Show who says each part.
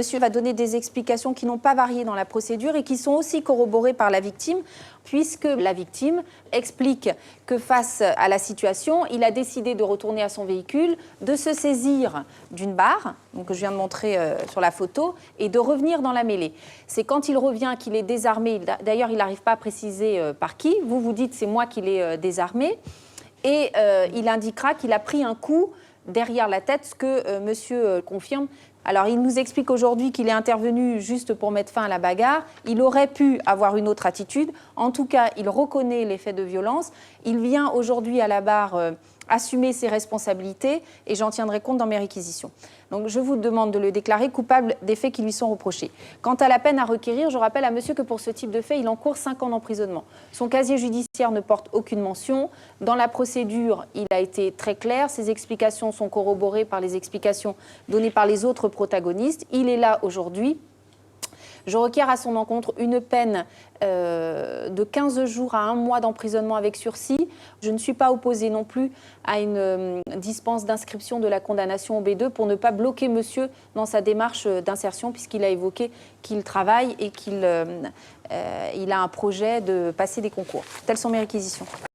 Speaker 1: Monsieur va donner des explications qui n'ont pas varié dans la procédure et qui sont aussi corroborées par la victime, puisque la victime explique que face à la situation, il a décidé de retourner à son véhicule, de se saisir d'une barre, donc que je viens de montrer sur la photo, et de revenir dans la mêlée. C'est quand il revient qu'il est désarmé, d'ailleurs il n'arrive pas à préciser par qui, vous dites c'est moi qui l'ai désarmé, et il indiquera qu'il a pris un coup derrière la tête, ce que monsieur confirme. Alors, il nous explique aujourd'hui qu'il est intervenu juste pour mettre fin à la bagarre. Il aurait pu avoir une autre attitude. En tout cas, il reconnaît les faits de violence. Il vient aujourd'hui à la barre assumer ses responsabilités et j'en tiendrai compte dans mes réquisitions. Donc, je vous demande de le déclarer coupable des faits qui lui sont reprochés. Quant à la peine à requérir, je rappelle à monsieur que pour ce type de fait, il encourt 5 ans d'emprisonnement. Son casier judiciaire ne porte aucune mention. Dans la procédure, il a été très clair. Ses explications sont corroborées par les explications données par les autres protagonistes. Il est là aujourd'hui. Je requiers à son encontre une peine de 15 jours à 1 mois d'emprisonnement avec sursis. Je ne suis pas opposée non plus à une dispense d'inscription de la condamnation au B2 pour ne pas bloquer monsieur dans sa démarche d'insertion puisqu'il a évoqué qu'il travaille et qu'il a un projet de passer des concours. Telles sont mes réquisitions.